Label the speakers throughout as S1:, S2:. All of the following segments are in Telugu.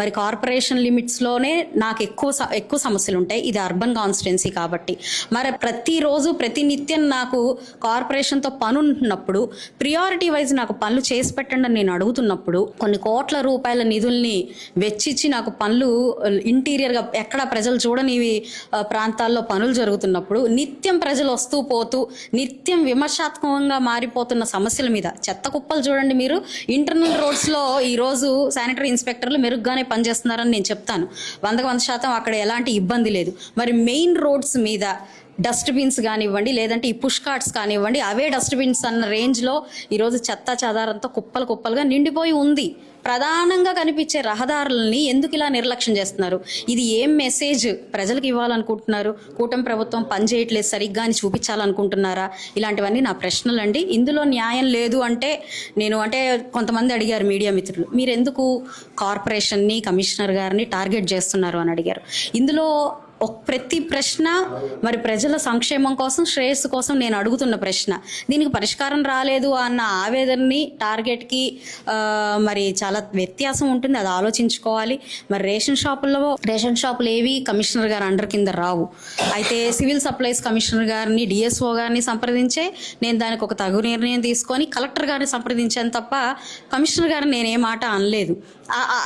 S1: మరి కార్పొరేషన్ లిమిట్స్లోనే నాకు ఎక్కువ సమస్యలు ఉంటాయి. ఇది అర్బన్ కాన్స్టిట్యున్సీ కాబట్టి మరి ప్రతిరోజు ప్రతినిత్యం నాకు కార్పొరేషన్తో పని ఉంటున్నప్పుడు ప్రియారిటీ వైజ్ నాకు పనులు చేసి పెట్టండి అని నేను అడుగుతున్నప్పుడు కొన్ని కోట్ల రూపాయల నిధుల్ని వెచ్చిచ్చి నాకు పనులు ఇంటీరియర్గా ఎక్కడ ప్రజలు చూడని ప్రాంతాల్లో పనులు జరుగుతున్నప్పుడు నిత్యం ప్రజలు వస్తూ పోతూ నిత్యం విమర్శాత్మకంగా మారిపోతున్న సమస్యల మీద చెత్త కుప్పలు చూడండి మీరు. ఇంటర్నల్ రోడ్స్లో ఈరోజు శానిటరీ ఇన్స్పెక్టర్లు మెరుగ్గానే పనిచేస్తున్నారని నేను చెప్తాను. 100% అక్కడ ఎలాంటి ఇబ్బంది లేదు. మరి మెయిన్ రోడ్స్ మీద డస్ట్బిన్స్ కానివ్వండి, లేదంటే ఈ పుష్ కార్ట్స్ కానివ్వండి, అవే డస్ట్బిన్స్ అన్న రేంజ్లో ఈరోజు చెత్త చెదారంతో కుప్పలుగా నిండిపోయి ఉంది. ప్రధానంగా కనిపించే రహదారులని ఎందుకు ఇలా నిర్లక్ష్యం చేస్తున్నారు? ఇది ఏం మెసేజ్ ప్రజలకు ఇవ్వాలనుకుంటున్నారు? కూటమి ప్రభుత్వం పనిచేయట్లేదు సరిగ్గా అని చూపించాలనుకుంటున్నారా? ఇలాంటివన్నీ నా ప్రశ్నలు అండి. ఇందులో న్యాయం లేదు అంటే కొంతమంది అడిగారు మీడియా మిత్రులు, మీరు ఎందుకు కార్పొరేషన్ని కమిషనర్ గారిని టార్గెట్ చేస్తున్నారు అని అడిగారు. ఇందులో ప్రతి ప్రశ్న మరి ప్రజల సంక్షేమం కోసం, శ్రేయస్సు కోసం నేను అడుగుతున్న ప్రశ్న. దీనికి పరిష్కారం రాలేదు అన్న ఆవేదనని టార్గెట్కి మరి చాలా వ్యత్యాసం ఉంటుంది, అది ఆలోచించుకోవాలి. మరి రేషన్ షాపులు ఏవి కమిషనర్ గారు అండర్ కింద రావు. అయితే సివిల్ సప్లైస్ కమిషనర్ గారిని, డిఎస్ఓ గారిని సంప్రదించే నేను దానికి ఒక తగు నిర్ణయం తీసుకొని కలెక్టర్ గారిని సంప్రదించాను తప్ప కమిషనర్ గారిని నేనే మాట అనలేదు.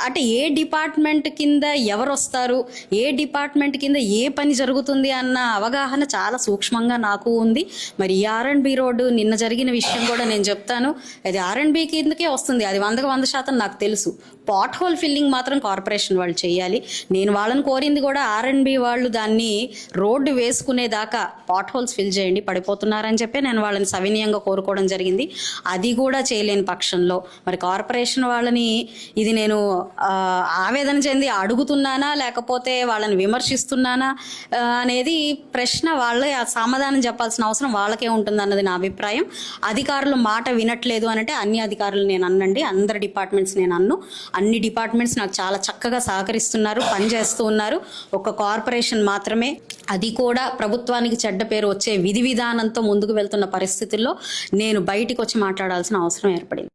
S1: అంటే ఏ డిపార్ట్మెంట్ కింద ఎవరు వస్తారు, ఏ డిపార్ట్మెంట్ కింద ఏ పని జరుగుతుంది అన్న అవగాహన చాలా సూక్ష్మంగా నాకు ఉంది. మరి R&B రోడ్డు నిన్న జరిగిన విషయం కూడా నేను చెప్తాను. అది R&B కిందకే వస్తుంది, అది 100% నాకు తెలుసు. పాట్ హోల్ ఫిల్లింగ్ మాత్రం కార్పొరేషన్ వాళ్ళు చేయాలి. నేను వాళ్ళని కోరింది కూడా R&B వాళ్ళు దాన్ని రోడ్డు వేసుకునేదాకా పాట్ హోల్స్ ఫిల్ చేయండి, పడిపోతున్నారని చెప్పి నేను వాళ్ళని సవినయంగా కోరుకోవడం జరిగింది. అది కూడా చేయలేని పక్షంలో మరి కార్పొరేషన్ వాళ్ళని ఇది నేను ఆవేదన చెంది అడుగుతున్నానా లేకపోతే వాళ్ళని విమర్శిస్తున్నానా అనేది ప్రశ్న. వాళ్ళే సమాధానం చెప్పాల్సిన అవసరం వాళ్ళకే ఉంటుంది అన్నది నా అభిప్రాయం. అధికారులు మాట వినట్లేదు అంటే అన్ని అధికారులు నేను అన్నండి, అందరి డిపార్ట్మెంట్స్ నేను అన్ని డిపార్ట్మెంట్స్ నాకు చాలా చక్కగా సహకరిస్తున్నారు, పనిచేస్తూ ఉన్నారు. ఒక కార్పొరేషన్ మాత్రమే, అది కూడా ప్రభుత్వానికి చెడ్డ పేరు వచ్చే విధి విధానంతో ముందుకు వెళ్తున్న పరిస్థితుల్లో నేను బయటికి వచ్చి మాట్లాడాల్సిన అవసరం ఏర్పడింది.